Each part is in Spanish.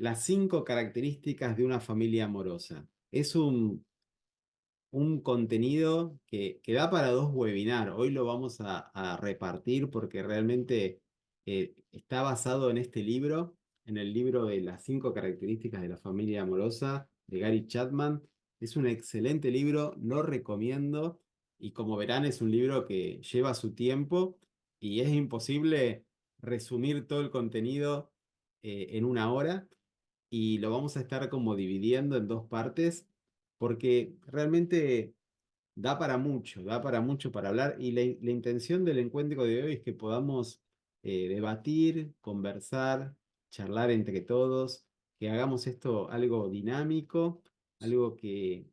las 5 características de una familia amorosa. Es un contenido que da para 2 webinars. Hoy lo vamos a repartir porque realmente está basado en este libro, en el libro de las 5 características de la familia amorosa de Gary Chapman. Es un excelente libro, lo recomiendo y como verán es un libro que lleva su tiempo y es imposible resumir todo el contenido en una hora y lo vamos a estar como dividiendo en 2 partes porque realmente da para mucho para hablar y la intención del encuentro de hoy es que podamos debatir, conversar, charlar entre todos, que hagamos esto algo dinámico, algo que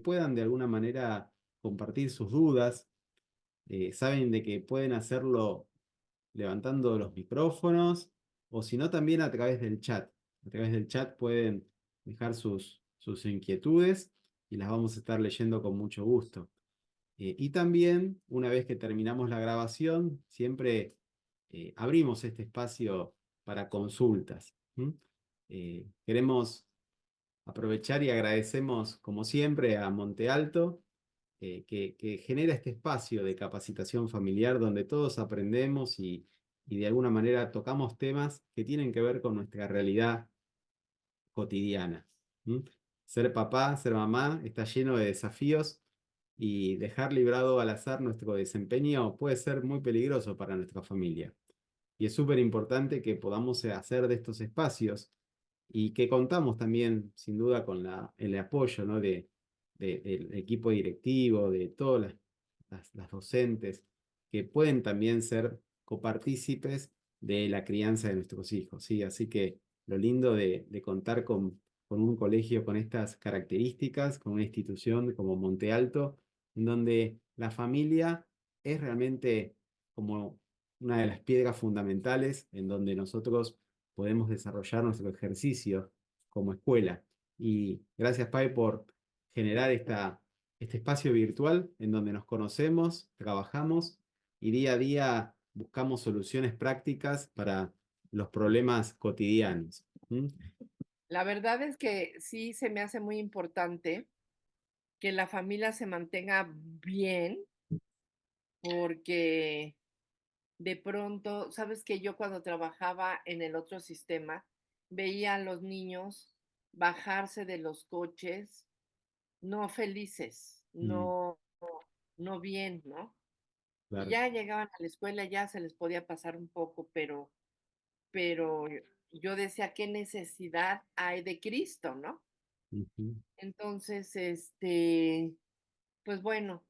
puedan de alguna manera compartir sus dudas. Saben de que pueden hacerlo levantando los micrófonos o si no también a través del chat. A través del chat pueden dejar sus inquietudes y las vamos a estar leyendo con mucho gusto. Y también, una vez que terminamos la grabación, siempre abrimos este espacio para consultas. Queremos aprovechar y agradecemos, como siempre, a Monte Alto, que genera este espacio de capacitación familiar donde todos aprendemos y de alguna manera tocamos temas que tienen que ver con nuestra realidad cotidiana. ¿Mm? Ser papá, ser mamá, está lleno de desafíos y dejar librado al azar nuestro desempeño puede ser muy peligroso para nuestra familia. Y es súper importante que podamos hacer de estos espacios y que contamos también, sin duda, con el apoyo, ¿no? del equipo directivo, de todas las docentes, que pueden también ser copartícipes de la crianza de nuestros hijos, ¿sí? Así que lo lindo de contar con un colegio con estas características, con una institución como Monte Alto, en donde la familia es realmente como una de las piedras fundamentales en donde nosotros podemos desarrollar nuestro ejercicio como escuela. Y gracias, Pai, por generar este espacio virtual en donde nos conocemos, trabajamos y día a día buscamos soluciones prácticas para los problemas cotidianos. ¿Mm? La verdad es que sí se me hace muy importante que la familia se mantenga bien, porque de pronto, sabes que yo cuando trabajaba en el otro sistema, veía a los niños bajarse de los coches, no felices, Mm, no bien, ¿no? Y claro. ya llegaban a la escuela, ya se les podía pasar un poco, pero yo decía, ¿qué necesidad hay de Cristo, no? Ujú. Entonces, pues bueno,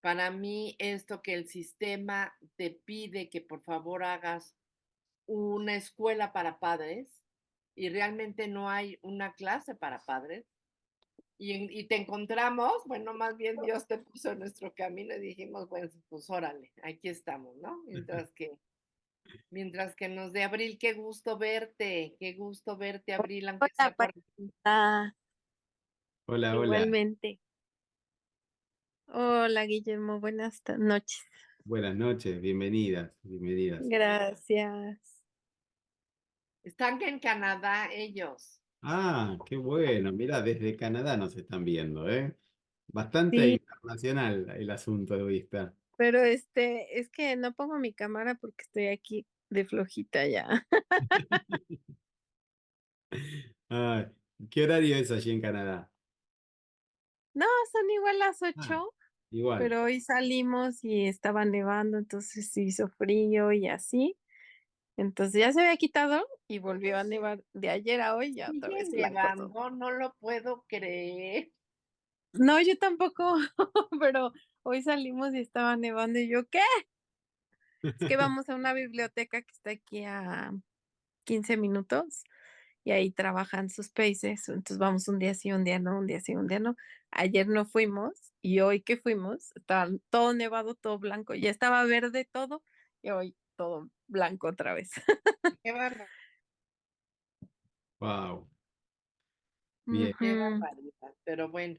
para mí esto que el sistema te pide que por favor hagas una escuela para padres y realmente no hay una clase para padres y te encontramos, bueno, más bien Dios te puso en nuestro camino y dijimos, bueno, pues órale, aquí estamos, ¿no? Mientras que nos de Abril, qué gusto verte, Abril, aunque Hola, sea por... Paquita. Hola, hola. Igualmente. Hola, Guillermo. Noches. Buenas noches, bienvenidas, bienvenidas. Gracias. Están en Canadá ellos. Ah, qué bueno. Mira, desde Canadá nos están viendo, ¿eh? Bastante Sí, internacional el asunto de vista. pero es que no pongo mi cámara porque estoy aquí de flojita ya. Ah, ¿qué horario es allí en Canadá? No, son igual las Ah, 8, igual. pero hoy salimos y estaba nevando, entonces sí hizo frío y así. Entonces ya se había quitado y volvió a nevar de ayer a hoy, ya otra Sigue vez blanco todo. nevando, no lo puedo creer. No, yo tampoco, pero hoy salimos y estaba nevando y yo, ¿qué? Es que vamos a una biblioteca que está aquí a 15 minutos y ahí trabajan sus países. Entonces vamos un día sí, un día no, un día sí, un día no. Ayer no fuimos y hoy que fuimos, estaba todo nevado, todo blanco. Ya estaba verde todo y hoy todo blanco otra vez. Qué barbaridad, Wow, bien. qué Ujú. barbaridad. Pero bueno,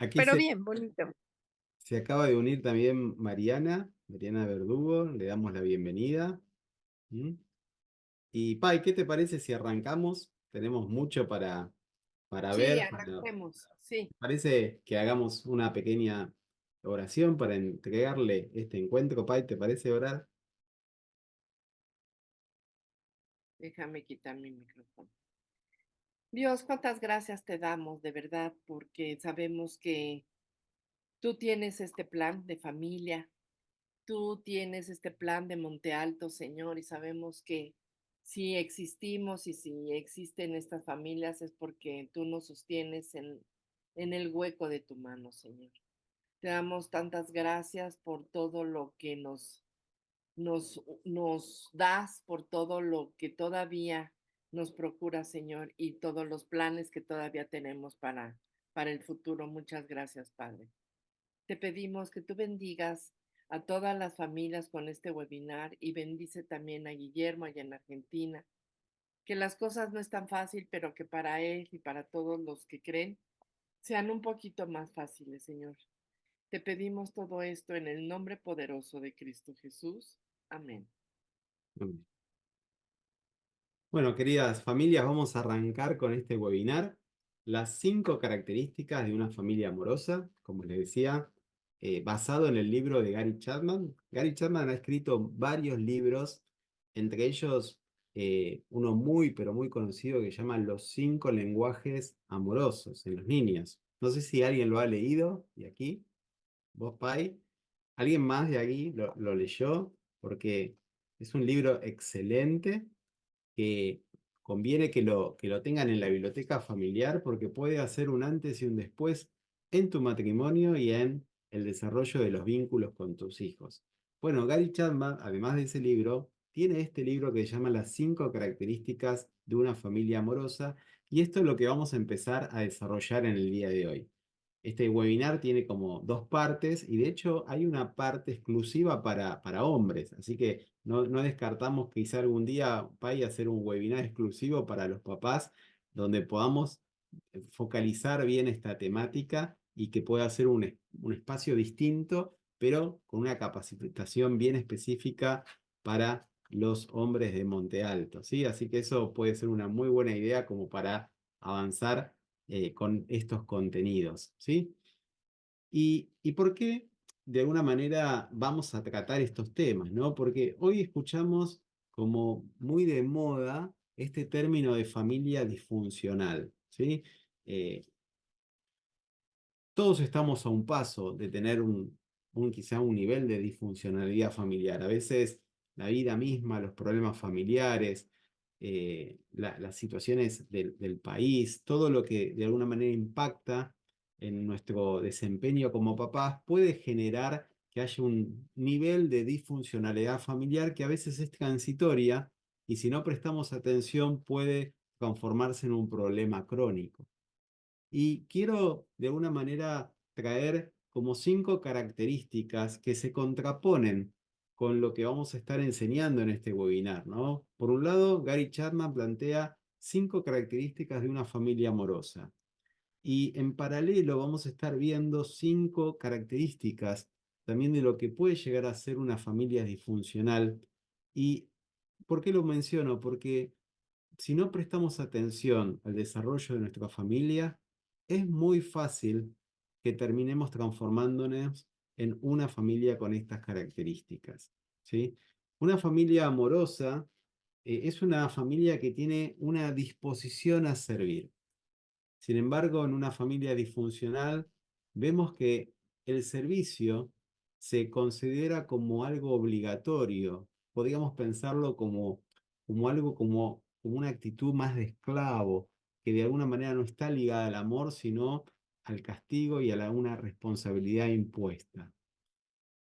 Aquí Pero bien, bonito. se acaba de unir también Mariana, Mariana Verdugo, le damos la bienvenida. ¿Mm? Y Pai, ¿qué te parece si arrancamos? tenemos mucho para Sí, ver. arranquemos. Sí, Parece que hagamos una pequeña oración para entregarle este encuentro, Pai, ¿te parece orar? déjame quitar mi micrófono. Dios, cuántas gracias te damos de verdad, porque sabemos que tú tienes este plan de familia, tú tienes este plan de Monte Alto, Señor, y sabemos que si existimos y si existen estas familias es porque tú nos sostienes en el hueco de tu mano, Señor. Te damos tantas gracias por todo lo que nos das, por todo lo que todavía nos procura, Señor, y todos los planes que todavía tenemos para el futuro. Muchas gracias, Padre. Te pedimos que tú bendigas a todas las familias con este webinar y bendice también a Guillermo allá en Argentina, que las cosas no están fácil, pero que para él y para todos los que creen sean un poquito más fáciles, Señor. Te pedimos todo esto en el nombre poderoso de Cristo Jesús. Amén. Amén. Bueno, queridas familias, vamos a arrancar con este webinar. Las 5 características de una familia amorosa, como les decía, basado en el libro de Gary Chapman. Gary Chapman ha escrito varios libros, entre ellos uno muy, pero muy conocido que se llama Los 5 lenguajes amorosos en los niños. No sé si alguien lo ha leído de aquí, vos, Pai. ¿Alguien más de aquí lo leyó? Porque es un libro excelente que conviene que lo tengan en la biblioteca familiar porque puede hacer un antes y un después en tu matrimonio y en el desarrollo de los vínculos con tus hijos. Bueno, Gary Chapman, además de ese libro, tiene este libro que se llama Las 5 características de una familia amorosa y esto es lo que vamos a empezar a desarrollar en el día de hoy. Este webinar tiene como 2 partes y de hecho hay una parte exclusiva para hombres, así que no descartamos quizá algún día vaya a hacer un webinar exclusivo para los papás donde podamos focalizar bien esta temática y que pueda ser un espacio distinto, pero con una capacitación bien específica para los hombres de Monte Alto, ¿sí? Así que eso puede ser una muy buena idea como para avanzar con estos contenidos, ¿sí? ¿Y por qué de alguna manera vamos a tratar estos temas, ¿no? Porque hoy escuchamos como muy de moda este término de familia disfuncional, ¿sí? Eh, todos estamos a un paso de tener quizá un nivel de disfuncionalidad familiar. A veces la vida misma, los problemas familiares, las situaciones del país, todo lo que de alguna manera impacta en nuestro desempeño como papás puede generar que haya un nivel de disfuncionalidad familiar que a veces es transitoria y si no prestamos atención puede transformarse en un problema crónico. Y quiero de alguna manera traer como 5 características que se contraponen con lo que vamos a estar enseñando en este webinar, ¿no? Por un lado, Gary Chapman plantea 5 características de una familia amorosa. Y en paralelo vamos a estar viendo 5 características también de lo que puede llegar a ser una familia disfuncional. ¿Y por qué lo menciono? Porque si no prestamos atención al desarrollo de nuestra familia, es muy fácil que terminemos transformándonos en una familia con estas características, ¿sí? Una familia amorosa es una familia que tiene una disposición a servir. Sin embargo, en una familia disfuncional, vemos que el servicio se considera como algo obligatorio. Podríamos pensarlo como algo como una actitud más de esclavo, que de alguna manera no está ligada al amor, sino al castigo y a una responsabilidad impuesta.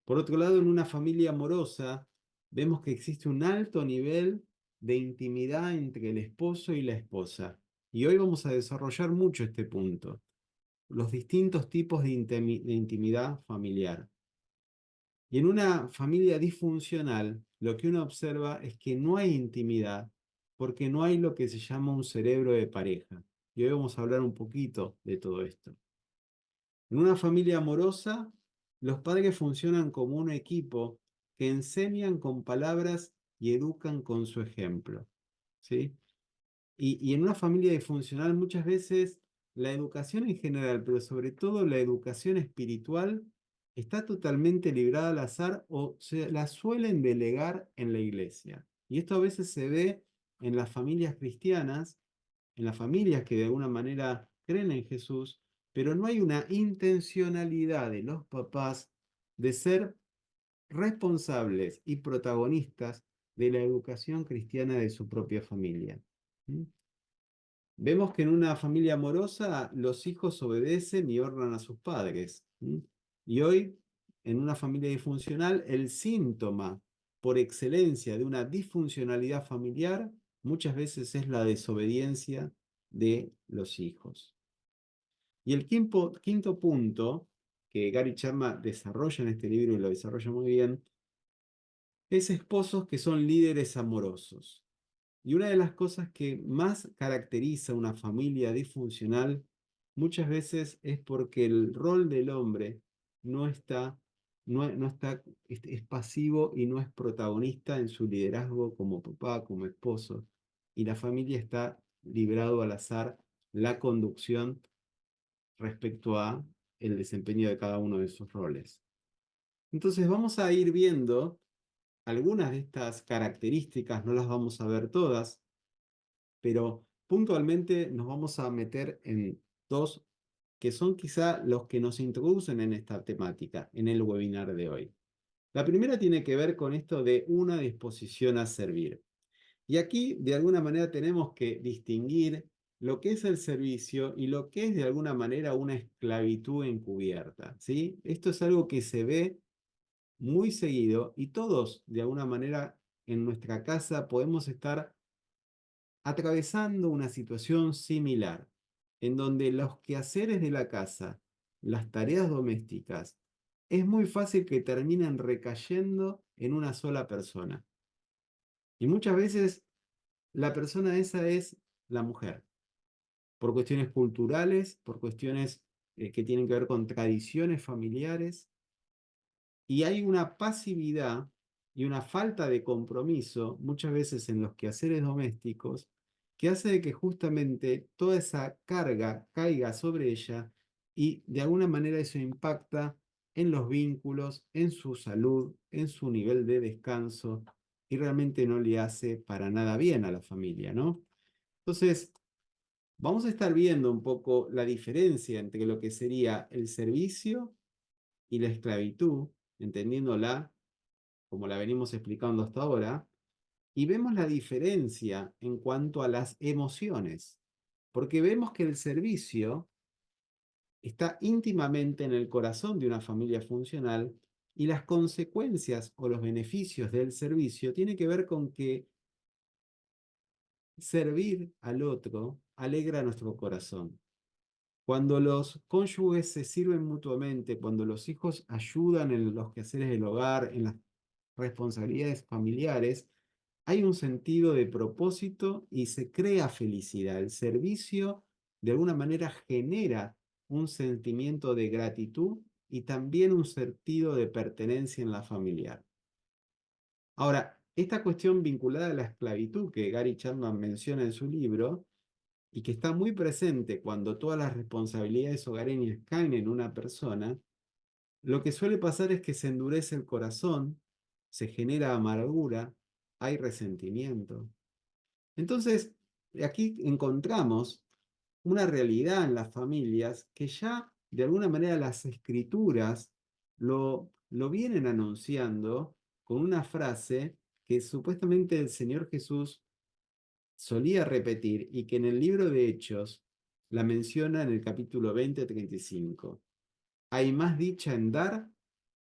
Por otro lado, en una familia amorosa, vemos que existe un alto nivel de intimidad entre el esposo y la esposa. Y hoy vamos a desarrollar mucho este punto, los distintos tipos de intimidad familiar. Y en una familia disfuncional, lo que uno observa es que no hay intimidad porque no hay lo que se llama un cerebro de pareja. Y hoy vamos a hablar un poquito de todo esto. En una familia amorosa, los padres funcionan como un equipo que enseñan con palabras y educan con su ejemplo, ¿sí? Y en una familia disfuncional muchas veces la educación en general, pero sobre todo la educación espiritual, está totalmente librada al azar o se la suelen delegar en la iglesia. Y esto a veces se ve en las familias cristianas, en las familias que de alguna manera creen en Jesús, pero no hay una intencionalidad de los papás de ser responsables y protagonistas de la educación cristiana de su propia familia. ¿Mm? Vemos que en una familia amorosa los hijos obedecen y honran a sus padres. Y hoy, en una familia disfuncional, el síntoma por excelencia de una disfuncionalidad familiar muchas veces es la desobediencia de los hijos. Y el quinto punto que Gary Chapman desarrolla en este libro y lo desarrolla muy bien, es esposos que son líderes amorosos. Y una de las cosas que más caracteriza una familia disfuncional muchas veces es porque el rol del hombre no está, no está, es pasivo y no es protagonista en su liderazgo como papá, como esposo. Y la familia está librado al azar la conducción respecto a el desempeño de cada uno de sus roles. Entonces vamos a ir viendo algunas de estas características, no las vamos a ver todas, pero puntualmente nos vamos a meter en dos que son quizá los que nos introducen en esta temática, en el webinar de hoy. La primera tiene que ver con esto de una disposición a servir. Y aquí, de alguna manera, tenemos que distinguir lo que es el servicio y lo que es, de alguna manera, una esclavitud encubierta, ¿sí? Esto es algo que se ve muy seguido y todos, de alguna manera, en nuestra casa podemos estar atravesando una situación similar, en donde los quehaceres de la casa, las tareas domésticas, es muy fácil que terminen recayendo en una sola persona. Y muchas veces la persona esa es la mujer, por cuestiones culturales, por cuestiones que tienen que ver con tradiciones familiares, y hay una pasividad y una falta de compromiso muchas veces en los quehaceres domésticos que hace de que justamente toda esa carga caiga sobre ella y de alguna manera eso impacta en los vínculos, en su salud, en su nivel de descanso y realmente no le hace para nada bien a la familia, ¿no? Entonces, vamos a estar viendo un poco la diferencia entre lo que sería el servicio y la esclavitud, entendiéndola como la venimos explicando hasta ahora, y vemos la diferencia en cuanto a las emociones, porque vemos que el servicio está íntimamente en el corazón de una familia funcional y las consecuencias o los beneficios del servicio tienen que ver con que servir al otro alegra nuestro corazón. Cuando los cónyuges se sirven mutuamente, cuando los hijos ayudan en los quehaceres del hogar, en las responsabilidades familiares, hay un sentido de propósito y se crea felicidad. El servicio de alguna manera genera un sentimiento de gratitud y también un sentido de pertenencia en la familiar. Ahora, esta cuestión vinculada a la esclavitud que Gary Chapman menciona en su libro, y que está muy presente cuando todas las responsabilidades hogareñas caen en una persona, lo que suele pasar es que se endurece el corazón, se genera amargura, hay resentimiento. Entonces, aquí encontramos una realidad en las familias que ya de alguna manera las escrituras lo vienen anunciando con una frase que supuestamente el Señor Jesús solía repetir y que en el libro de Hechos la menciona en el capítulo 20-35. Hay más dicha en dar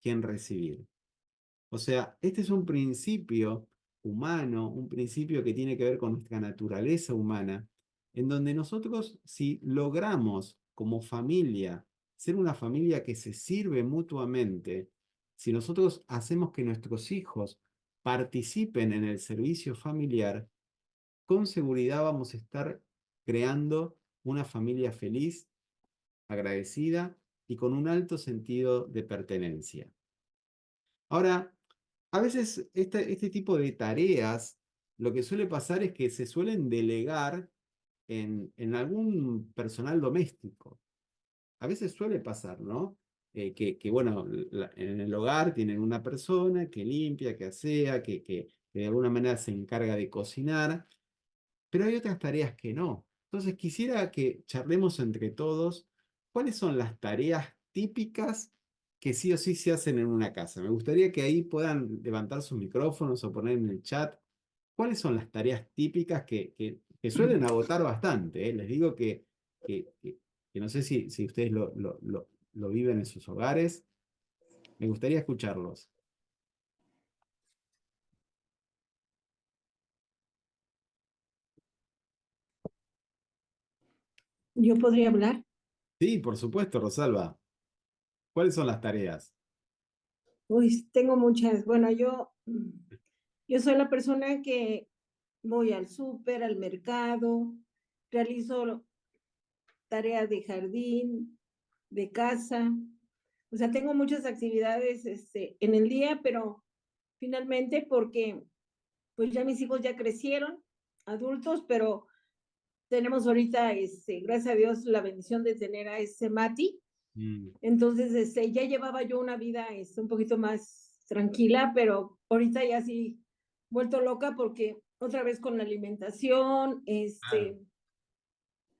que en recibir. O sea, este es un principio humano, un principio que tiene que ver con nuestra naturaleza humana, en donde nosotros, si logramos como familia ser una familia que se sirve mutuamente, si nosotros hacemos que nuestros hijos participen en el servicio familiar, con seguridad vamos a estar creando una familia feliz, agradecida y con un alto sentido de pertenencia. Ahora, a veces este tipo de tareas, lo que suele pasar es que se suelen delegar en algún personal doméstico. A veces suele pasar, ¿no? Bueno, en el hogar tienen una persona que limpia, que asea, que de alguna manera se encarga de cocinar, pero hay otras tareas que no. Entonces quisiera que charlemos entre todos cuáles son las tareas típicas que sí o sí se hacen en una casa. Me gustaría que ahí puedan levantar sus micrófonos o poner en el chat cuáles son las tareas típicas que suelen agotar bastante, ¿eh? Les digo que, que- que no sé si ustedes lo viven en sus hogares. Me gustaría escucharlos. Yo podría hablar. Sí, por supuesto, Rosalba. ¿Cuáles son las tareas? Uy, tengo muchas. Bueno, yo soy la persona que voy al súper, al mercado, realizo tareas de jardín, de casa. O sea, tengo muchas actividades en el día, pero finalmente porque pues ya mis hijos ya crecieron, adultos, pero tenemos ahorita, gracias a Dios, la bendición de tener a ese Mati. Mm, Entonces, ya llevaba yo una vida un poquito más tranquila, pero ahorita ya sí vuelto loca porque otra vez con la alimentación, claro,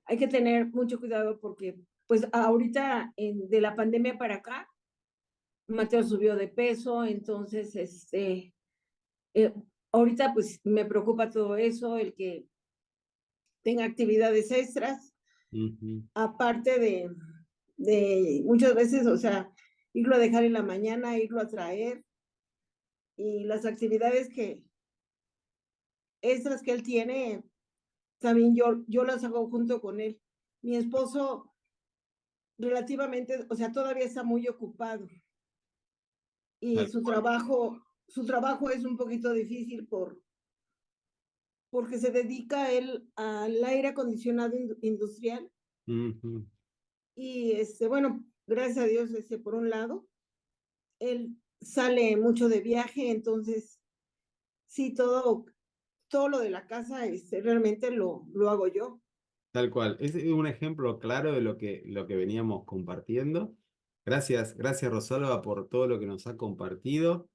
hay que tener mucho cuidado porque pues ahorita de la pandemia para acá, Mateo subió de peso, entonces, eh, ahorita pues me preocupa todo eso, el que tenga actividades extras, ujú, aparte de muchas veces, o sea, irlo a dejar en la mañana, irlo a traer, y las actividades extras que él tiene, también yo las hago junto con él. Mi esposo relativamente, o sea, todavía está muy ocupado y tal cual. su trabajo es un poquito difícil porque se dedica él al aire acondicionado industrial Ujú. y bueno, gracias a Dios, por un lado, él sale mucho de viaje, entonces sí, todo lo de la casa, realmente lo hago yo. Tal cual. Es un ejemplo claro de lo que veníamos compartiendo. Gracias, gracias Rosalba por todo lo que nos ha compartido.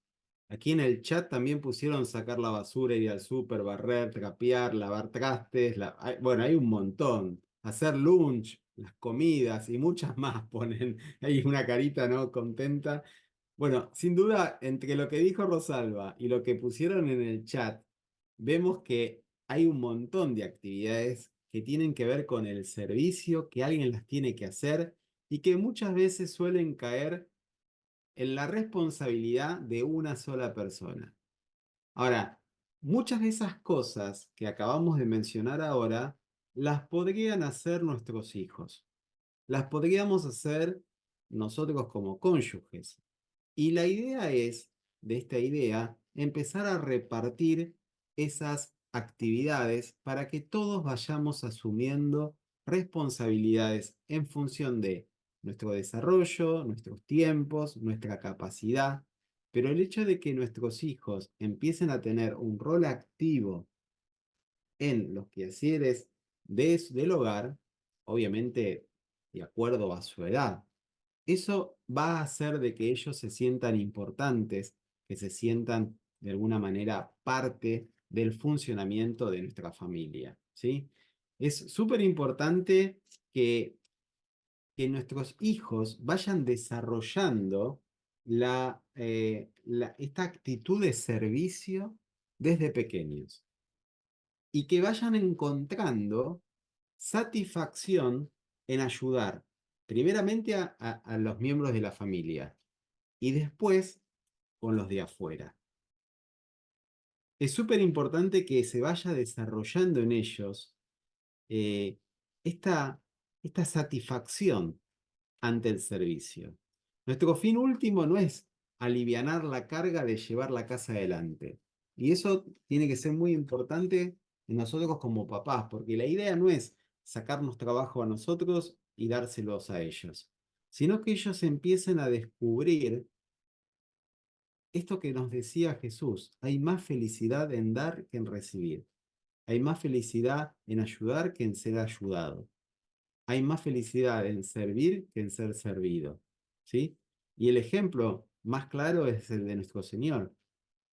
Aquí en el chat también pusieron sacar la basura, ir al súper, barrer, trapear, lavar trastes. Bueno, hay un montón. Hacer lunch, las comidas y muchas más ponen. Hay una carita, ¿no? Contenta. Bueno, sin duda, entre lo que dijo Rosalba y lo que pusieron en el chat, vemos que hay un montón de actividades que tienen que ver con el servicio, que alguien las tiene que hacer y que muchas veces suelen caer en la responsabilidad de una sola persona. Ahora, muchas de esas cosas que acabamos de mencionar ahora, las podrían hacer nuestros hijos, las podríamos hacer nosotros como cónyuges. Y la idea es, de esta idea, empezar a repartir esas actividades para que todos vayamos asumiendo responsabilidades en función de nuestro desarrollo, nuestros tiempos, nuestra capacidad. Pero el hecho de que nuestros hijos empiecen a tener un rol activo en los quehaceres del hogar, obviamente de acuerdo a su edad, eso va a hacer de que ellos se sientan importantes, que se sientan de alguna manera parte del funcionamiento de nuestra familia, ¿sí? Es súper importante que, que nuestros hijos vayan desarrollando esta actitud de servicio desde pequeños y que vayan encontrando satisfacción en ayudar primeramente a los miembros de la familia y después con los de afuera. Es súper importante que se vaya desarrollando en ellos eh, esta, esta satisfacción ante el servicio. Nuestro fin último no es alivianar la carga de llevar la casa adelante. Y eso tiene que ser muy importante en nosotros como papás, porque la idea no es sacarnos trabajo a nosotros y dárselos a ellos, sino que ellos empiecen a descubrir esto que nos decía Jesús: hay más felicidad en dar que en recibir. hay más felicidad en ayudar que en ser ayudado. Hay más felicidad en servir que en ser servido, ¿sí? Y el ejemplo más claro es el de nuestro Señor,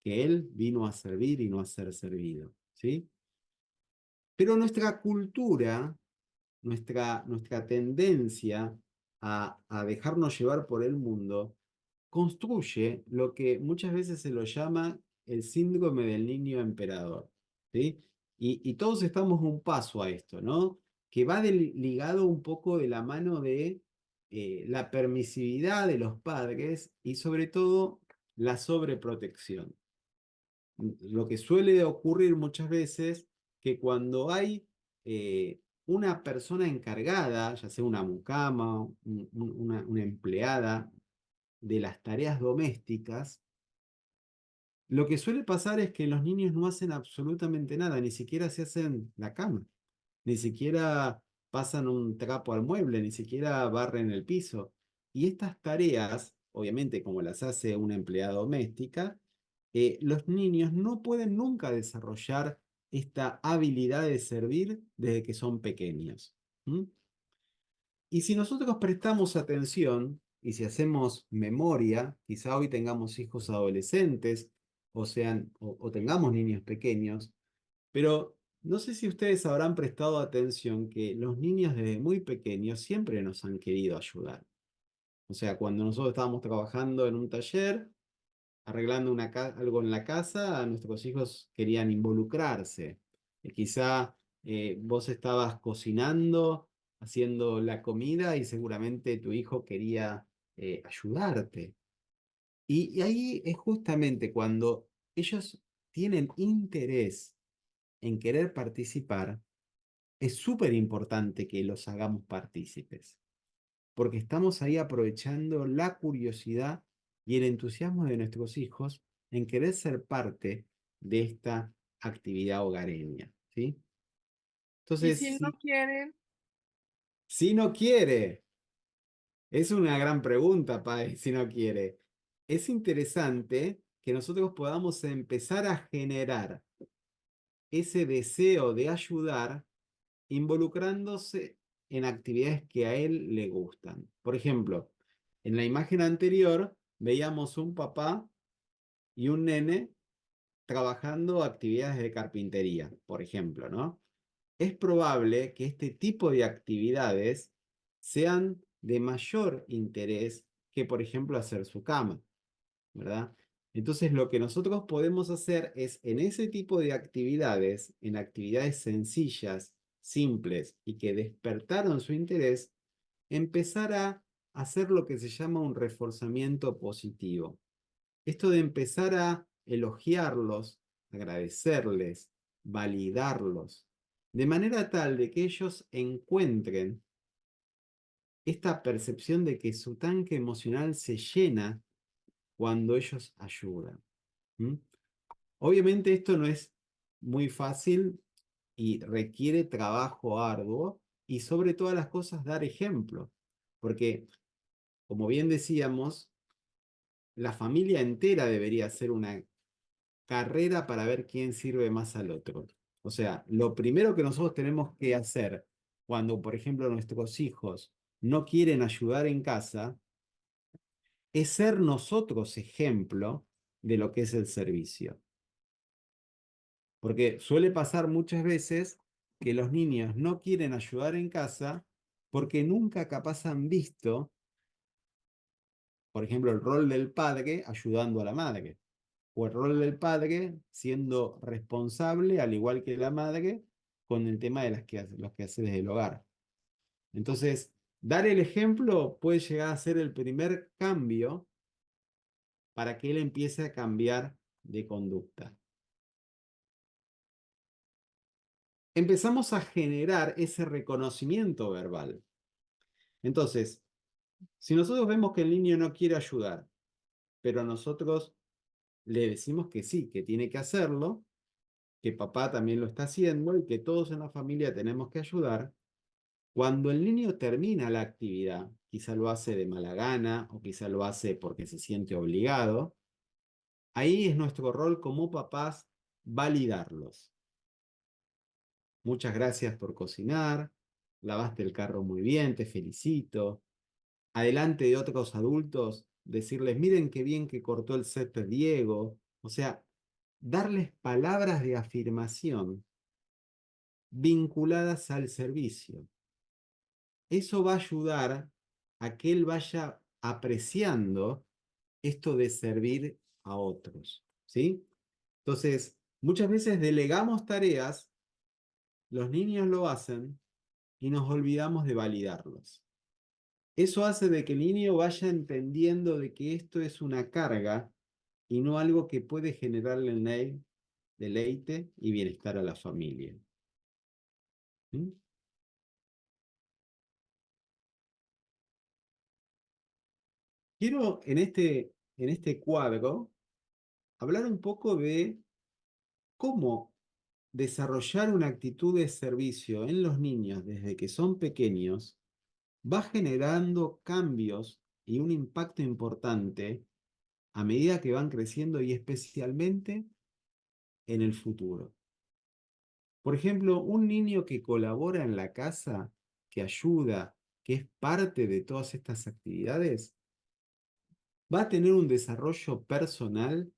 que Él vino a servir y no a ser servido, ¿sí? Pero nuestra cultura, nuestra tendencia a dejarnos llevar por el mundo, construye lo que muchas veces se lo llama el síndrome del niño emperador, ¿sí? Y todos estamos un paso a esto, ¿no? Que va ligado un poco de la mano de la permisividad de los padres y sobre todo la sobreprotección. Lo que suele ocurrir muchas veces que cuando hay una persona encargada, ya sea una mucama, una empleada de las tareas domésticas, lo que suele pasar es que los niños no hacen absolutamente nada, ni siquiera se hacen la cama, ni siquiera pasan un trapo al mueble, ni siquiera barren el piso. Y estas tareas, obviamente como las hace una empleada doméstica, los niños no pueden nunca desarrollar esta habilidad de servir desde que son pequeños. ¿Mm? Y si nosotros prestamos atención y si hacemos memoria, quizá hoy tengamos hijos adolescentes o tengamos niños pequeños, pero no sé si ustedes habrán prestado atención que los niños desde muy pequeños siempre nos han querido ayudar. O sea, cuando nosotros estábamos trabajando en un taller, arreglando algo en la casa, nuestros hijos querían involucrarse. Quizá vos estabas cocinando, haciendo la comida y seguramente tu hijo quería ayudarte. Y ahí es justamente cuando ellos tienen interés en querer participar, es súper importante que los hagamos partícipes, porque estamos ahí aprovechando la curiosidad y el entusiasmo de nuestros hijos en querer ser parte de esta actividad hogareña, ¿sí? Y Entonces, si no quieren, si no quiere, es una gran pregunta, Pai, si no quiere. Es interesante que nosotros podamos empezar a generar ese deseo de ayudar involucrándose en actividades que a él le gustan. Por ejemplo, en la imagen anterior veíamos un papá y un nene trabajando actividades de carpintería, por ejemplo, ¿no? Es probable que este tipo de actividades sean de mayor interés que, por ejemplo, hacer su cama, ¿verdad? Entonces, lo que nosotros podemos hacer es en ese tipo de actividades, en actividades sencillas, simples y que despertaron su interés, empezar a hacer lo que se llama un reforzamiento positivo. Esto de empezar a elogiarlos, agradecerles, validarlos, de manera tal de que ellos encuentren esta percepción de que su tanque emocional se llena cuando ellos ayudan. ¿Mm? Obviamente esto no es muy fácil y requiere trabajo arduo y sobre todas las cosas dar ejemplo, porque como bien decíamos, la familia entera debería hacer una carrera para ver quién sirve más al otro. O sea, lo primero que nosotros tenemos que hacer cuando, por ejemplo, nuestros hijos no quieren ayudar en casa, es ser nosotros ejemplo de lo que es el servicio. Porque suele pasar muchas veces que los niños no quieren ayudar en casa porque nunca capaz han visto, por ejemplo, el rol del padre ayudando a la madre, o el rol del padre siendo responsable, al igual que la madre, con el tema de los quehaceres del hogar. Entonces, dar el ejemplo puede llegar a ser el primer cambio para que él empiece a cambiar de conducta. Empezamos a generar ese reconocimiento verbal. Entonces, si nosotros vemos que el niño no quiere ayudar, pero nosotros le decimos que sí, que tiene que hacerlo, que papá también lo está haciendo y que todos en la familia tenemos que ayudar, cuando el niño termina la actividad, quizá lo hace de mala gana o quizá lo hace porque se siente obligado, ahí es nuestro rol como papás validarlos. muchas gracias por cocinar, lavaste el carro muy bien, te felicito. Adelante de otros adultos, decirles, miren qué bien que cortó el césped Diego. O sea, darles palabras de afirmación vinculadas al servicio. Eso va a ayudar a que él vaya apreciando esto de servir a otros, ¿sí? Entonces, muchas veces delegamos tareas, los niños lo hacen y nos olvidamos de validarlos. Eso hace de que el niño vaya entendiendo de que esto es una carga y no algo que puede generarle deleite y bienestar a la familia. ¿Mm? Quiero en este cuadro hablar un poco de cómo desarrollar una actitud de servicio en los niños desde que son pequeños va generando cambios y un impacto importante a medida que van creciendo y especialmente en el futuro. Por ejemplo, un niño que colabora en la casa, que ayuda, que es parte de todas estas actividades, va a tener un desarrollo personal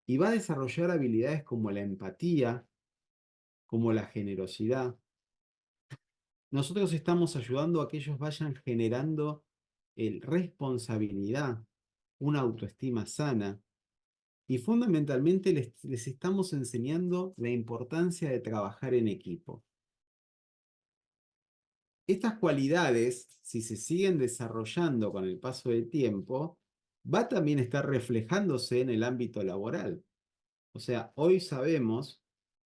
y va a desarrollar habilidades como la empatía, como la generosidad. Nosotros estamos ayudando a que ellos vayan generando responsabilidad, una autoestima sana y fundamentalmente les estamos enseñando la importancia de trabajar en equipo. Estas cualidades, si se siguen desarrollando con el paso del tiempo, va también a estar reflejándose en el ámbito laboral. O sea, hoy sabemos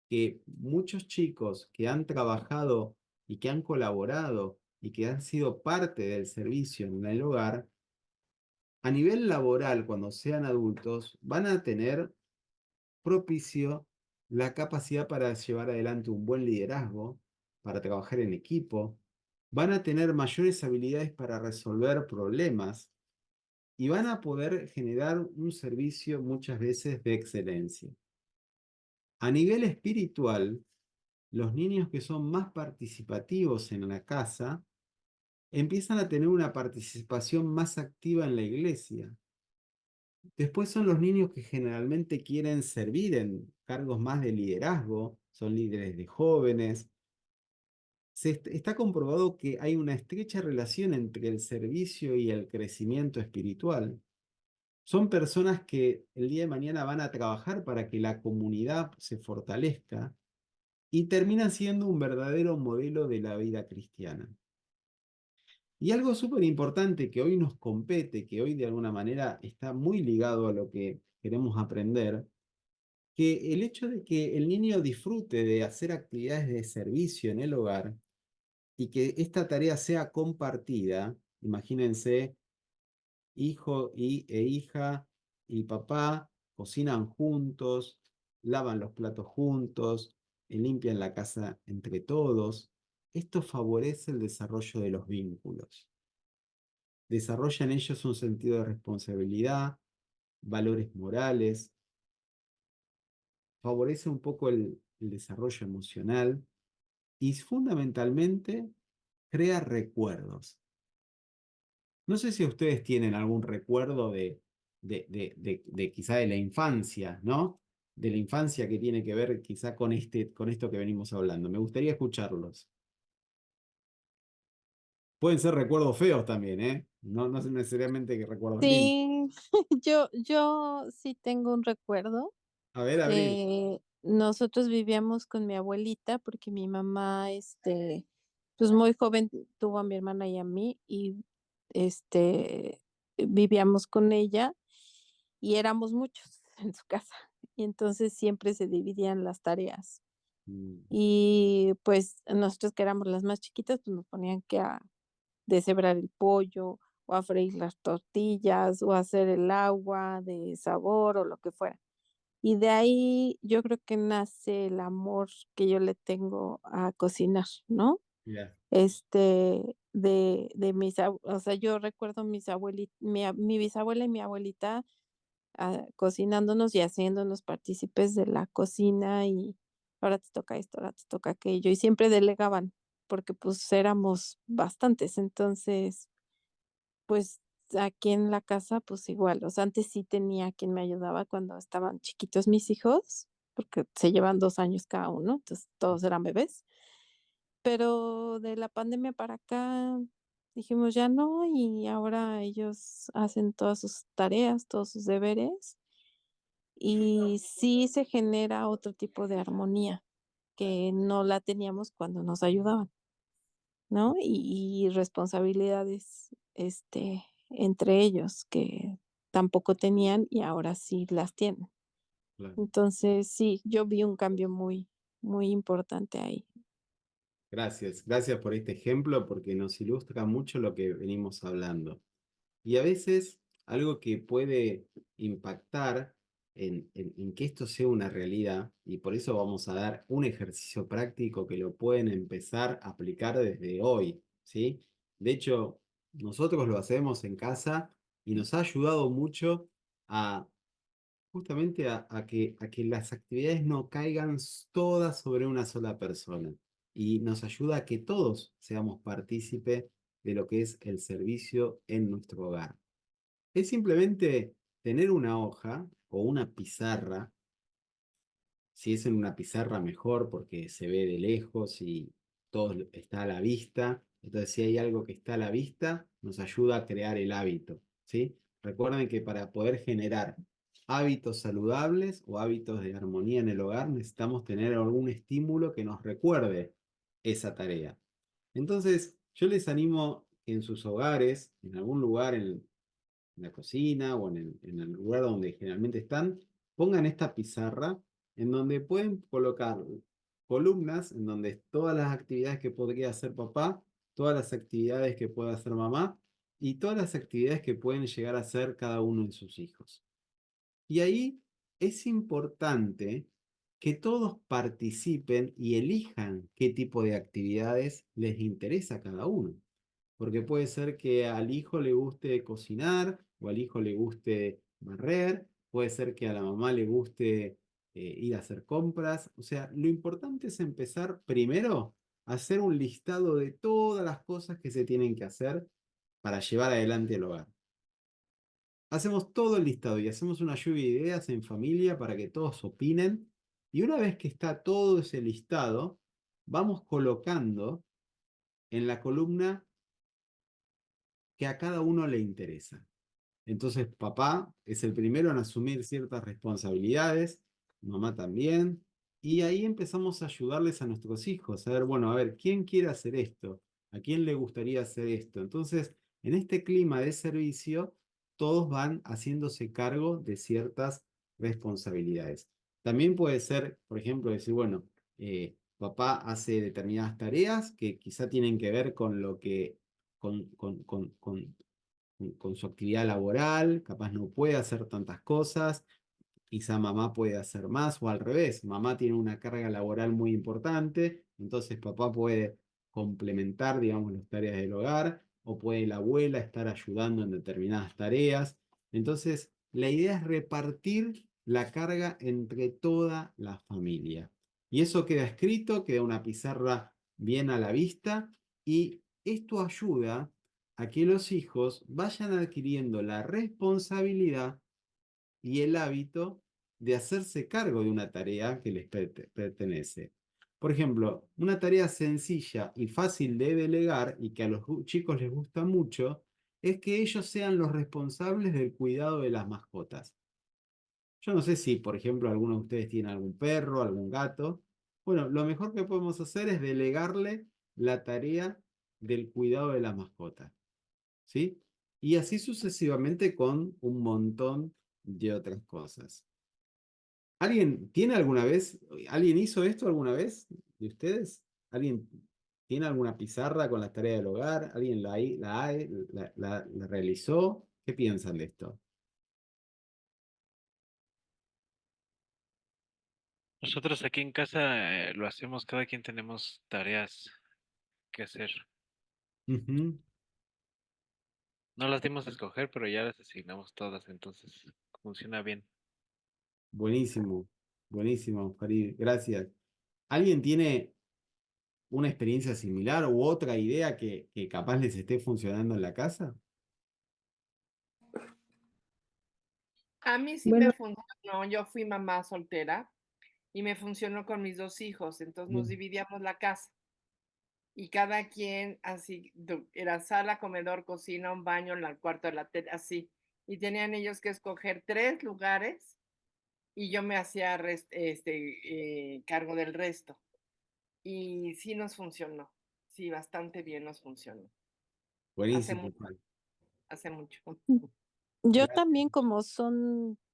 que muchos chicos que han trabajado y que han colaborado y que han sido parte del servicio en el hogar, a nivel laboral, cuando sean adultos, van a tener propicio la capacidad para llevar adelante un buen liderazgo, para trabajar en equipo, van a tener mayores habilidades para resolver problemas y van a poder generar un servicio muchas veces de excelencia. A nivel espiritual, los niños que son más participativos en la casa empiezan a tener una participación más activa en la iglesia. Después son los niños que generalmente quieren servir en cargos más de liderazgo, son líderes de jóvenes. Está comprobado que hay una estrecha relación entre el servicio y el crecimiento espiritual. Son personas que el día de mañana van a trabajar para que la comunidad se fortalezca y terminan siendo un verdadero modelo de la vida cristiana. Y algo súper importante que hoy nos compete, que hoy de alguna manera está muy ligado a lo que queremos aprender, que el hecho de que el niño disfrute de hacer actividades de servicio en el hogar y que esta tarea sea compartida, imagínense, e hija y papá cocinan juntos, lavan los platos juntos, limpian la casa entre todos. Esto favorece el desarrollo de los vínculos. Desarrolla en ellos un sentido de responsabilidad, valores morales, favorece un poco el desarrollo emocional y fundamentalmente crea recuerdos. No sé si ustedes tienen algún recuerdo de quizá de la infancia, ¿no? De la infancia que tiene que ver quizá con esto que venimos hablando. Me gustaría escucharlos. Pueden ser recuerdos feos también, ¿eh? No necesariamente que recuerdos lindos. Sí, yo sí tengo un recuerdo. A ver, Abril. Nosotros vivíamos con mi abuelita porque mi mamá, pues muy joven tuvo a mi hermana y a mí y vivíamos con ella y éramos muchos en su casa. Y entonces siempre se dividían las tareas. Mm, Y pues nosotros que éramos las más chiquitas, pues nos ponían que a deshebrar el pollo o a freír las tortillas o a hacer el agua de sabor o lo que fuera. Y de ahí yo creo que nace el amor que yo le tengo a cocinar, ¿no? ya. De o sea, yo recuerdo mis abuelitas, mi bisabuela y mi abuelita cocinándonos y haciéndonos partícipes de la cocina y ahora te toca esto, ahora te toca aquello, y siempre delegaban, porque pues éramos bastantes, entonces, pues aquí en la casa, pues igual, o sea, antes sí tenía quien me ayudaba cuando estaban chiquitos mis hijos, porque se llevan 2 años cada uno, entonces todos eran bebés. Pero de la pandemia para acá dijimos ya no, y ahora ellos hacen todas sus tareas, todos sus deberes, y sí se genera otro tipo de armonía que no la teníamos cuando nos ayudaban, ¿no? Y responsabilidades, entre ellos que tampoco tenían y ahora sí las tienen. Claro. Entonces, sí, yo vi un cambio muy, muy importante ahí. Gracias, gracias por este ejemplo porque nos ilustra mucho lo que venimos hablando. Y a veces algo que puede impactar en que esto sea una realidad, y por eso vamos a dar un ejercicio práctico que lo pueden empezar a aplicar desde hoy, ¿sí? De hecho, nosotros lo hacemos en casa y nos ha ayudado mucho a justamente a que las actividades no caigan todas sobre una sola persona y nos ayuda a que todos seamos partícipe de lo que es el servicio en nuestro hogar. Es simplemente tener una hoja o una pizarra, si es en una pizarra mejor porque se ve de lejos y todo está a la vista. Entonces, si hay algo que está a la vista, nos ayuda a crear el hábito, ¿sí? Recuerden que para poder generar hábitos saludables o hábitos de armonía en el hogar, necesitamos tener algún estímulo que nos recuerde esa tarea. Entonces, yo les animo que en sus hogares, en algún lugar en la cocina o en el lugar donde generalmente están, pongan esta pizarra en donde pueden colocar columnas en donde todas las actividades que podría hacer papá, todas las actividades que puede hacer mamá y todas las actividades que pueden llegar a hacer cada uno de sus hijos. Y ahí es importante que todos participen y elijan qué tipo de actividades les interesa a cada uno. Porque puede ser que al hijo le guste cocinar o al hijo le guste barrer, puede ser que a la mamá le guste ir a hacer compras. O sea, lo importante es empezar primero a hacer un listado de todas las cosas que se tienen que hacer para llevar adelante el hogar. Hacemos todo el listado y hacemos una lluvia de ideas en familia para que todos opinen. Y una vez que está todo ese listado, vamos colocando en la columna que a cada uno le interesa. Entonces, papá es el primero en asumir ciertas responsabilidades, mamá también, y ahí empezamos a ayudarles a nuestros hijos, a ver, bueno, a ver, ¿quién quiere hacer esto? ¿A quién le gustaría hacer esto? Entonces, en este clima de servicio, todos van haciéndose cargo de ciertas responsabilidades. También puede ser, por ejemplo, decir, bueno, papá hace determinadas tareas que quizá tienen que ver con lo que, con su actividad laboral, capaz no puede hacer tantas cosas, quizá mamá puede hacer más o al revés, mamá tiene una carga laboral muy importante, entonces papá puede complementar, digamos, las tareas del hogar o puede la abuela estar ayudando en determinadas tareas. Entonces, la idea es repartir la carga entre toda la familia. Y eso queda escrito, queda una pizarra bien a la vista y esto ayuda a que los hijos vayan adquiriendo la responsabilidad y el hábito de hacerse cargo de una tarea que les pertenece. Por ejemplo, una tarea sencilla y fácil de delegar y que a los chicos les gusta mucho es que ellos sean los responsables del cuidado de las mascotas. Yo no sé si, por ejemplo, alguno de ustedes tiene algún perro, algún gato. Bueno, lo mejor que podemos hacer es delegarle la tarea del cuidado de la mascota. ¿Sí? Y así sucesivamente con un montón de otras cosas. ¿Alguien tiene alguna vez, alguien hizo esto alguna vez de ustedes? ¿Alguien tiene alguna pizarra con las tareas del hogar? ¿Alguien la realizó? ¿Qué piensan de esto? Nosotros aquí en casa lo hacemos, cada quien tenemos tareas que hacer. Ujú. No las dimos a escoger, pero ya las asignamos todas, entonces funciona bien. Buenísimo, buenísimo, Farid, gracias. ¿Alguien tiene una experiencia similar u otra idea que capaz les esté funcionando en la casa? A mí sí Bueno, me funcionó, yo fui mamá soltera y me funcionó con mis 2 hijos, entonces nos Bien. dividíamos la casa y cada quien así, era sala, comedor, cocina, un baño, el cuarto de la tele, así. Y tenían ellos que escoger 3 lugares y yo me hacía cargo del resto. Y sí nos funcionó, sí, bastante bien nos funcionó. Hace Buenísimo, mucho, Juan. hace mucho. Yo Gracias. también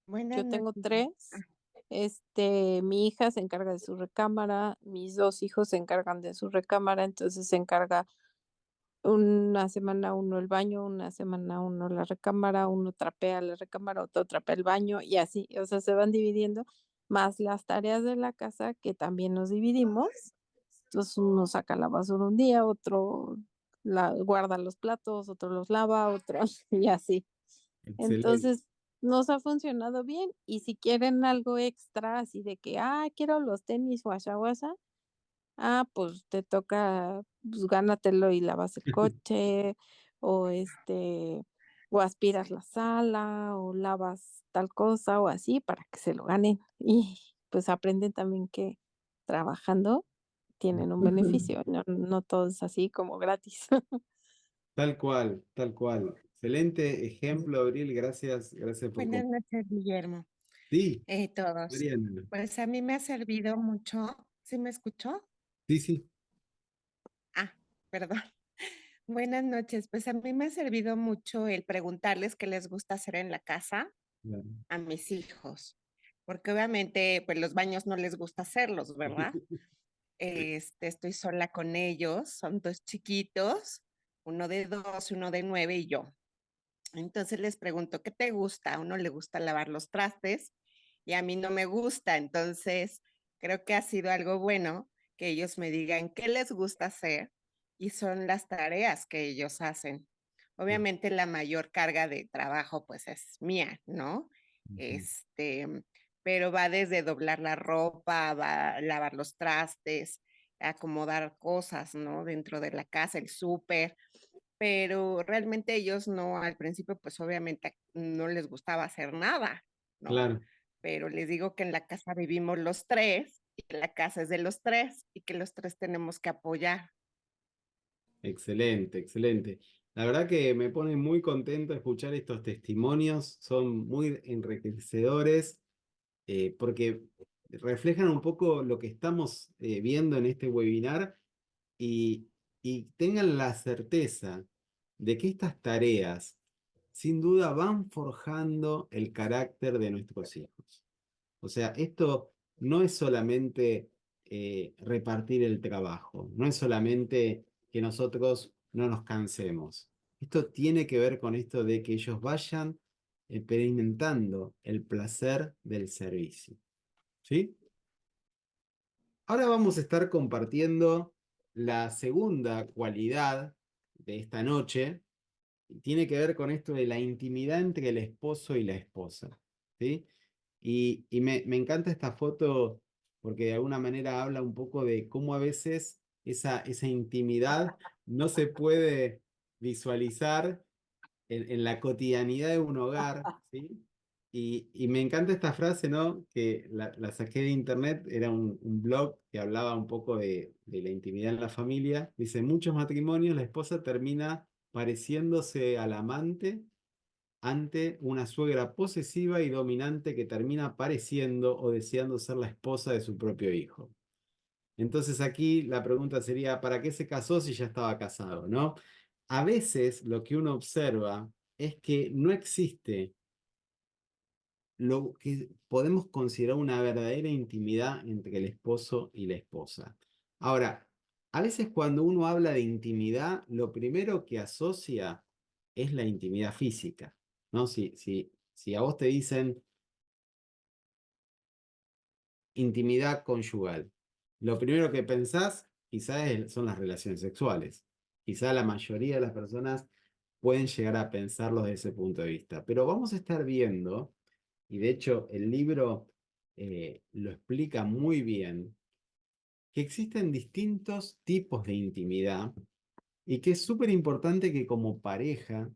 Buenas yo tengo noches. 3, mi hija se encarga de su recámara, mis 2 hijos se encargan de su recámara, entonces se encarga una semana uno el baño, una semana uno la recámara, uno trapea la recámara, otro trapea el baño y así, o sea, se van dividiendo, más las tareas de la casa que también nos dividimos. Entonces uno saca la basura un día, otro guarda los platos, otro los lava, otro y así. Excelente. Entonces nos ha funcionado bien y si quieren algo extra, así de que, quiero los tenis guasa guasa, pues te toca, pues gánatelo y lavas el coche, o o aspiras la sala, o lavas tal cosa, o así, para que se lo ganen. Y pues aprenden también que trabajando tienen un beneficio, no todo es así como gratis. Tal cual, tal cual. Excelente ejemplo, Abril. Gracias, gracias por Buenas compartir. noches, Guillermo. Sí, Todos. Mariana. Pues a mí me ha servido mucho. ¿Sí me escuchó? Sí, sí. Ah, perdón. Buenas noches. Pues a mí me ha servido mucho el preguntarles qué les gusta hacer en la casa Claro. a mis hijos, porque obviamente pues los baños no les gusta hacerlos, ¿verdad? Estoy sola con ellos, son 2 chiquitos, uno de 2, uno de 9 y yo. Entonces les pregunto, ¿qué te gusta? A uno le gusta lavar los trastes y a mí no me gusta. Entonces, creo que ha sido algo bueno que ellos me digan qué les gusta hacer y son las tareas que ellos hacen. Ah, Obviamente la mayor carga de trabajo pues es mía, ¿no? ujú. Este, pero va desde doblar la ropa, va a lavar los trastes, acomodar cosas, ¿no? Dentro de la casa, el súper, pero realmente ellos no, al principio, pues obviamente no les gustaba hacer nada, ¿no? Claro. Pero les digo que en la casa vivimos los 3 y que la casa es de los 3 y que los 3 tenemos que apoyar. Excelente, excelente. La verdad que me pone muy contento escuchar estos testimonios. Son muy enriquecedores porque reflejan un poco lo que estamos viendo en este webinar y, y tengan la certeza de que estas tareas sin duda van forjando el carácter de nuestros hijos. O sea, esto no es solamente repartir el trabajo, no es solamente que nosotros no nos cansemos. Esto tiene que ver con esto de que ellos vayan experimentando el placer del servicio. ¿Sí? Ahora vamos a estar compartiendo la segunda cualidad de esta noche. Tiene que ver con esto de la intimidad entre el esposo y la esposa. ¿Sí? Y me encanta esta foto porque de alguna manera habla un poco de cómo a veces esa intimidad no se puede visualizar en la cotidianidad de un hogar, ¿sí? Y me encanta esta frase, ¿no? Que la saqué de internet, era un blog que hablaba un poco de la intimidad en la familia. Dice, en muchos matrimonios la esposa termina pareciéndose al amante ante una suegra posesiva y dominante que termina pareciendo o deseando ser la esposa de su propio hijo. Entonces aquí la pregunta sería, ¿para qué se casó si ya estaba casado, no? A veces lo que uno observa es que no existe lo que podemos considerar una verdadera intimidad entre el esposo y la esposa. Ahora, a veces cuando uno habla de intimidad, lo primero que asocia es la intimidad física, ¿no? Si a vos te dicen intimidad conyugal, lo primero que pensás quizás son las relaciones sexuales. Quizá la mayoría de las personas pueden llegar a pensarlo desde ese punto de vista, pero vamos a estar viendo, y de hecho el libro lo explica muy bien, que existen distintos tipos de intimidad y que es súper importante que como pareja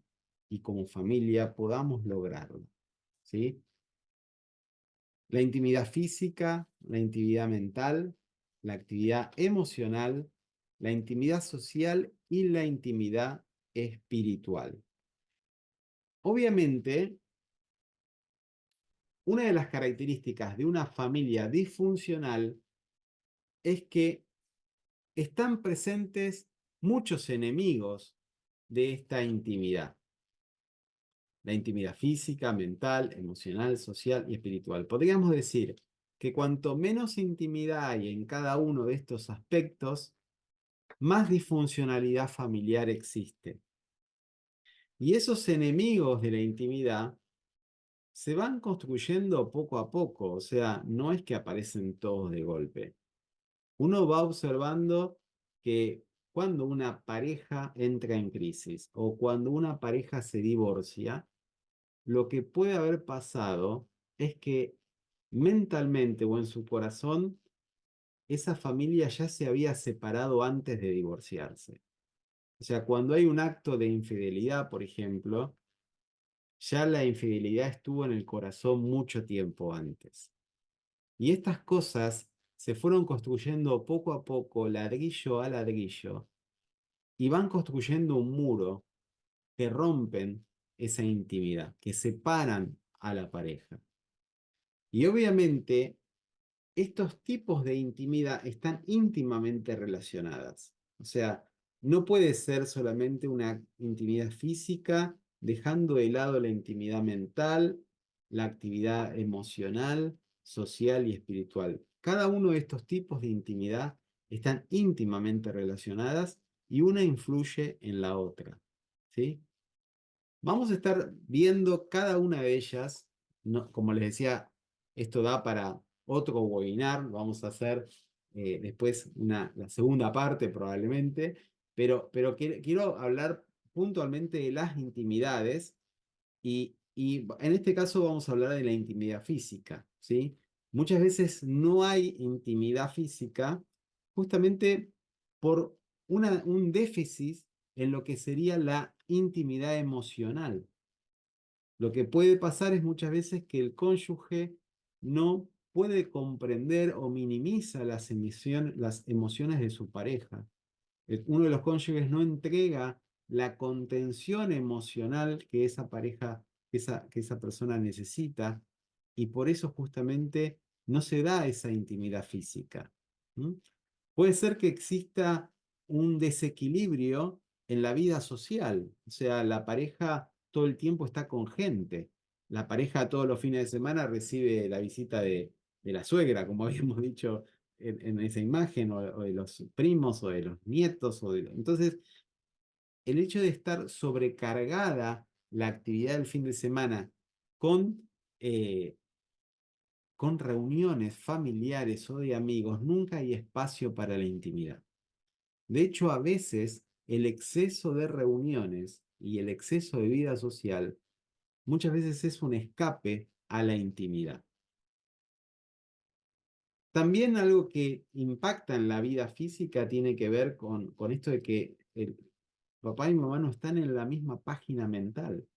y como familia podamos lograrlo, ¿sí? La intimidad física, la intimidad mental, la actividad emocional, la intimidad social y la intimidad espiritual. Obviamente, una de las características de una familia disfuncional es que están presentes muchos enemigos de esta intimidad. La intimidad física, mental, emocional, social y espiritual. Podríamos decir que cuanto menos intimidad hay en cada uno de estos aspectos, más disfuncionalidad familiar existe. Y esos enemigos de la intimidad se van construyendo poco a poco, o sea, no es que aparecen todos de golpe. Uno va observando que cuando una pareja entra en crisis o cuando una pareja se divorcia, lo que puede haber pasado es que mentalmente o en su corazón, esa familia ya se había separado antes de divorciarse. O sea, cuando hay un acto de infidelidad, por ejemplo, ya la infidelidad estuvo en el corazón mucho tiempo antes. Y estas cosas se fueron construyendo poco a poco, ladrillo a ladrillo, y van construyendo un muro que rompen esa intimidad, que separan a la pareja. Y obviamente, estos tipos de intimidad están íntimamente relacionadas. O sea, no puede ser solamente una intimidad física, dejando de lado la intimidad mental, la actividad emocional, social y espiritual. Cada uno de estos tipos de intimidad están íntimamente relacionadas y una influye en la otra. ¿Sí? Vamos a estar viendo cada una de ellas. No, como les decía, esto da para otro webinar. Vamos a hacer después la segunda parte probablemente. Pero quiero hablar puntualmente de las intimidades y en este caso vamos a hablar de la intimidad física, ¿sí? Muchas veces no hay intimidad física justamente por un déficit en lo que sería la intimidad emocional. Lo que puede pasar es muchas veces que el cónyuge no puede comprender o minimiza las emociones de su pareja. Uno de los cónyuges no entrega la contención emocional que esa pareja, que esa persona necesita, y por eso justamente no se da esa intimidad física. ¿Mm? Puede ser que exista un desequilibrio en la vida social, o sea, la pareja todo el tiempo está con gente, la pareja todos los fines de semana recibe la visita de la suegra, como habíamos dicho en esa imagen, o de los primos, o de los nietos, entonces el hecho de estar sobrecargada la actividad del fin de semana con, eh, con reuniones familiares o de amigos, nunca hay espacio para la intimidad. De hecho, a veces el exceso de reuniones y el exceso de vida social muchas veces es un escape a la intimidad. También algo que impacta en la vida física tiene que ver con esto de que el papá y mamá no están en la misma página mental.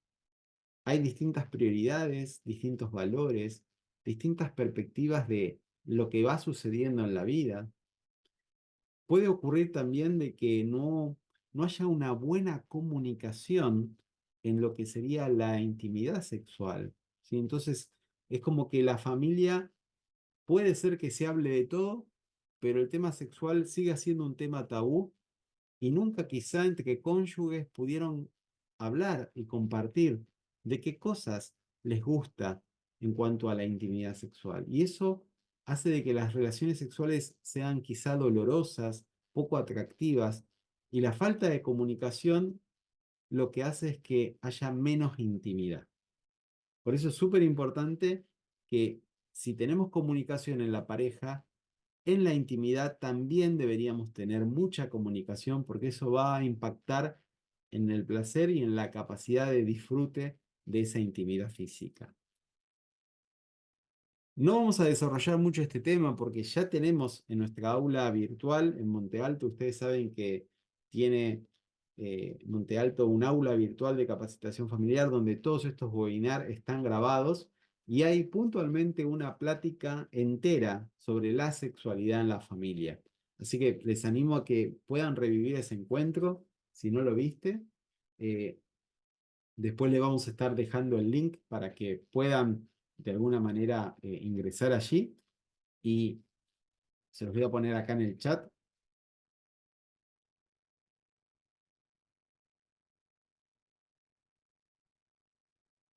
Hay distintas prioridades, distintos valores, distintas perspectivas de lo que va sucediendo en la vida. Puede ocurrir también de que no haya una buena comunicación en lo que sería la intimidad sexual, ¿sí? Entonces, es como que la familia puede ser que se hable de todo, pero el tema sexual sigue siendo un tema tabú y nunca quizá entre cónyuges pudieron hablar y compartir de qué cosas les gusta en cuanto a la intimidad sexual. Y eso hace de que las relaciones sexuales sean quizá dolorosas, poco atractivas, y la falta de comunicación lo que hace es que haya menos intimidad. Por eso es súper importante que si tenemos comunicación en la pareja, en la intimidad también deberíamos tener mucha comunicación porque eso va a impactar en el placer y en la capacidad de disfrute de esa intimidad física. No vamos a desarrollar mucho este tema porque ya tenemos en nuestra aula virtual en Monte Alto, ustedes saben que tiene Monte Alto un aula virtual de capacitación familiar donde todos estos webinars están grabados y hay puntualmente una plática entera sobre la sexualidad en la familia. Así que les animo a que puedan revivir ese encuentro, si no lo viste. Después le vamos a estar dejando el link para que puedan de alguna manera ingresar allí y se los voy a poner acá en el chat.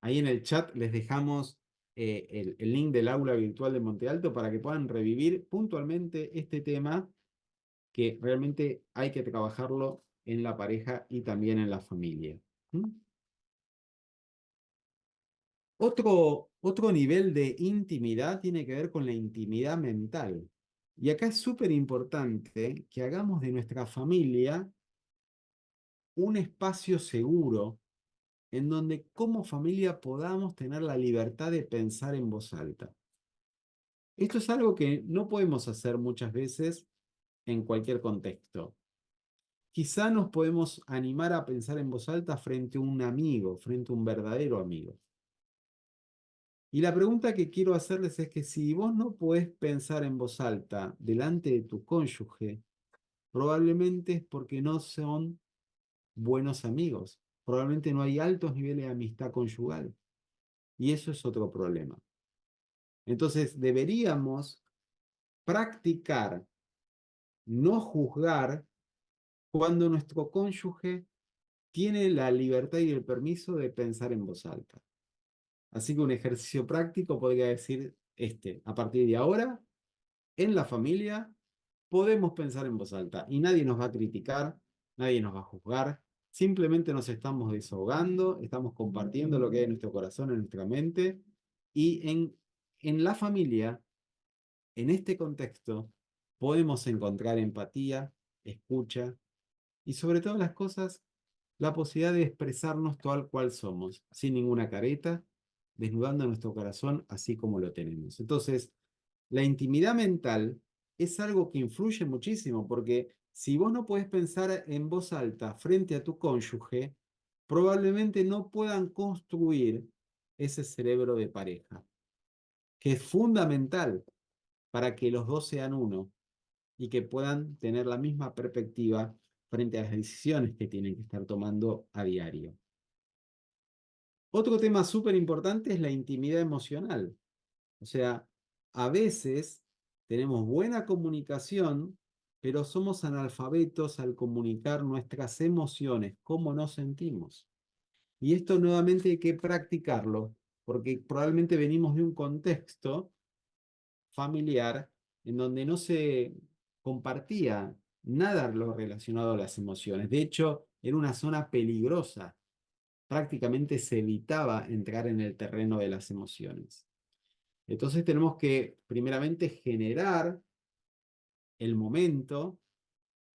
Ahí en el chat les dejamos el link del aula virtual de Monte Alto para que puedan revivir puntualmente este tema que realmente hay que trabajarlo en la pareja y también en la familia. ¿Mm? Otro nivel de intimidad tiene que ver con la intimidad mental. Y acá es súper importante que hagamos de nuestra familia un espacio seguro en donde como familia podamos tener la libertad de pensar en voz alta. Esto es algo que no podemos hacer muchas veces en cualquier contexto. Quizá nos podemos animar a pensar en voz alta frente a un amigo, frente a un verdadero amigo. Y la pregunta que quiero hacerles es que si vos no podés pensar en voz alta delante de tu cónyuge, probablemente es porque no son buenos amigos. Probablemente no hay altos niveles de amistad conyugal. Y eso es otro problema. Entonces deberíamos practicar no juzgar cuando nuestro cónyuge tiene la libertad y el permiso de pensar en voz alta. Así que un ejercicio práctico podría decir a partir de ahora, en la familia, podemos pensar en voz alta y nadie nos va a criticar, nadie nos va a juzgar, simplemente nos estamos desahogando, estamos compartiendo lo que hay en nuestro corazón, en nuestra mente, y en la familia, en este contexto, podemos encontrar empatía, escucha y sobre todas las cosas, la posibilidad de expresarnos tal cual somos, sin ninguna careta, desnudando nuestro corazón así como lo tenemos. Entonces, la intimidad mental es algo que influye muchísimo, porque si vos no podés pensar en voz alta frente a tu cónyuge, probablemente no puedan construir ese cerebro de pareja, que es fundamental para que los dos sean uno y que puedan tener la misma perspectiva frente a las decisiones que tienen que estar tomando a diario. Otro tema súper importante es la intimidad emocional. O sea, a veces tenemos buena comunicación, pero somos analfabetos al comunicar nuestras emociones, cómo nos sentimos. Y esto nuevamente hay que practicarlo, porque probablemente venimos de un contexto familiar en donde no se compartía nada lo relacionado a las emociones. De hecho, era una zona peligrosa. Prácticamente se evitaba entrar en el terreno de las emociones. Entonces tenemos que primeramente generar el momento,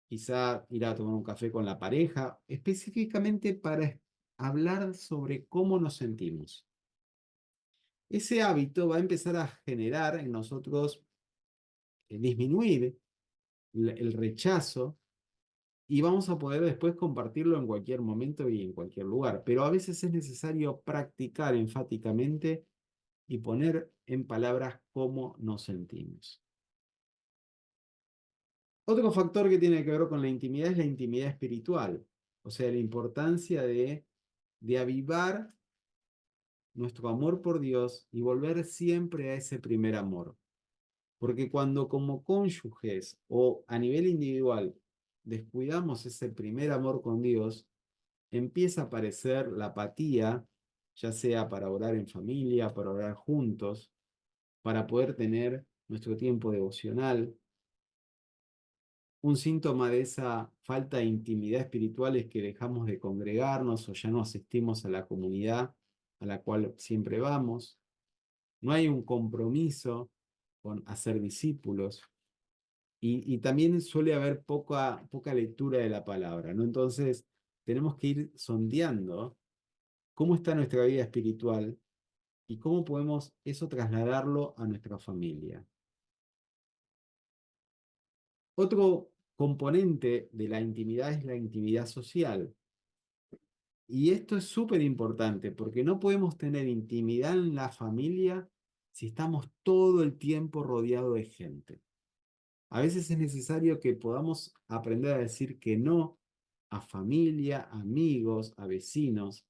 quizá ir a tomar un café con la pareja, específicamente para hablar sobre cómo nos sentimos. Ese hábito va a empezar a generar en nosotros, disminuir el rechazo y vamos a poder después compartirlo en cualquier momento y en cualquier lugar. Pero a veces es necesario practicar enfáticamente y poner en palabras cómo nos sentimos. Otro factor que tiene que ver con la intimidad es la intimidad espiritual, o sea, la importancia de avivar nuestro amor por Dios y volver siempre a ese primer amor. Porque cuando como cónyuges o a nivel individual descuidamos ese primer amor con Dios, empieza a aparecer la apatía, ya sea para orar en familia, para orar juntos, para poder tener nuestro tiempo devocional. Un síntoma de esa falta de intimidad espiritual es que dejamos de congregarnos o ya no asistimos a la comunidad a la cual siempre vamos. No hay un compromiso con hacer discípulos. Y también suele haber poca lectura de la palabra, ¿no? Entonces, tenemos que ir sondeando cómo está nuestra vida espiritual y cómo podemos eso trasladarlo a nuestra familia. Otro componente de la intimidad es la intimidad social. Y esto es súper importante porque no podemos tener intimidad en la familia si estamos todo el tiempo rodeados de gente. A veces es necesario que podamos aprender a decir que no a familia, amigos, a vecinos,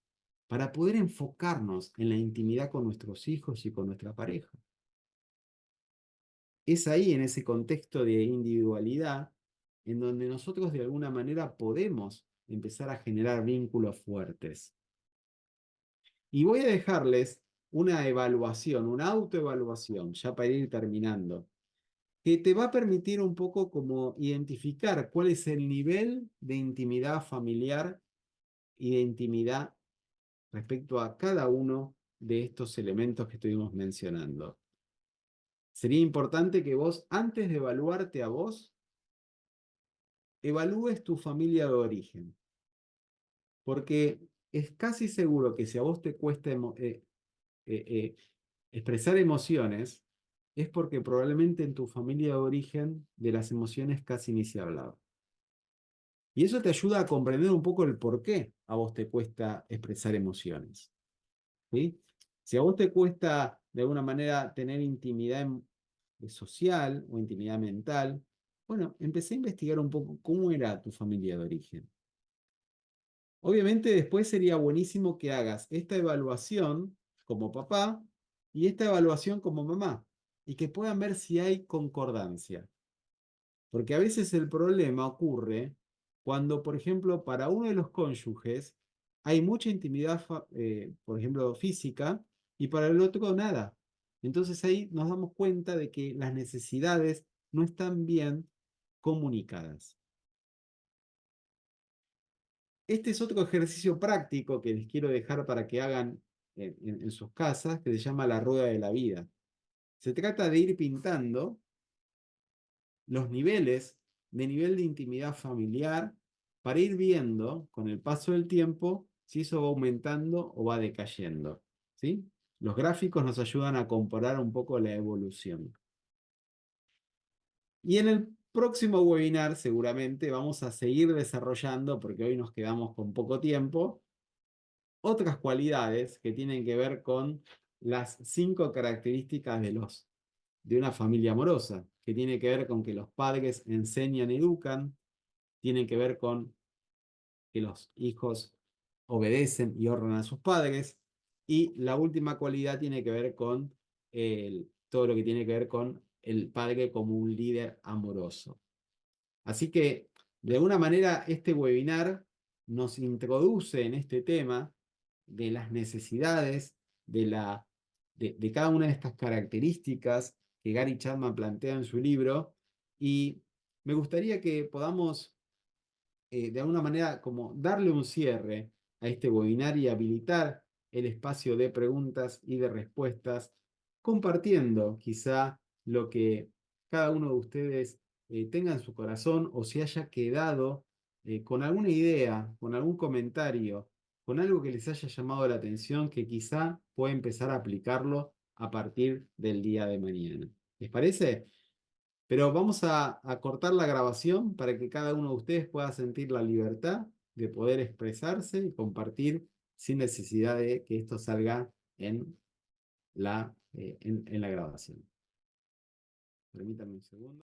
para poder enfocarnos en la intimidad con nuestros hijos y con nuestra pareja. Es ahí, en ese contexto de individualidad, en donde nosotros de alguna manera podemos empezar a generar vínculos fuertes. Y voy a dejarles una evaluación, una autoevaluación, ya para ir terminando, que te va a permitir un poco como identificar cuál es el nivel de intimidad familiar y de intimidad respecto a cada uno de estos elementos que estuvimos mencionando. Sería importante que vos, antes de evaluarte a vos, evalúes tu familia de origen. Porque es casi seguro que si a vos te cuesta expresar emociones, es porque probablemente en tu familia de origen de las emociones casi ni se hablaba. Y eso te ayuda a comprender un poco el por qué a vos te cuesta expresar emociones. ¿Sí? Si a vos te cuesta de alguna manera tener intimidad social o intimidad mental, bueno, empecé a investigar un poco cómo era tu familia de origen. Obviamente después sería buenísimo que hagas esta evaluación como papá y esta evaluación como mamá y que puedan ver si hay concordancia. Porque a veces el problema ocurre cuando, por ejemplo, para uno de los cónyuges hay mucha intimidad, por ejemplo, física, y para el otro nada. Entonces ahí nos damos cuenta de que las necesidades no están bien comunicadas. Este es otro ejercicio práctico que les quiero dejar para que hagan en sus casas, que se llama la rueda de la vida. Se trata de ir pintando los niveles de nivel de intimidad familiar para ir viendo con el paso del tiempo si eso va aumentando o va decayendo. ¿Sí? Los gráficos nos ayudan a comparar un poco la evolución. Y en el próximo webinar seguramente vamos a seguir desarrollando, porque hoy nos quedamos con poco tiempo, otras cualidades que tienen que ver con las 5 características de una familia amorosa, que tiene que ver con que los padres enseñan, educan, tiene que ver con que los hijos obedecen y honran a sus padres, y la última cualidad tiene que ver con todo lo que tiene que ver con el padre como un líder amoroso. Así que, de alguna manera, este webinar nos introduce en este tema de las necesidades de cada una de estas características que Gary Chapman plantea en su libro, y me gustaría que podamos de alguna manera como darle un cierre a este webinar y habilitar el espacio de preguntas y de respuestas, compartiendo quizá lo que cada uno de ustedes tenga en su corazón o se haya quedado con alguna idea, con algún comentario, con algo que les haya llamado la atención que quizá pueda empezar a aplicarlo a partir del día de mañana. ¿Les parece? Pero vamos a cortar la grabación para que cada uno de ustedes pueda sentir la libertad de poder expresarse y compartir sin necesidad de que esto salga en la grabación. Permítanme un segundo.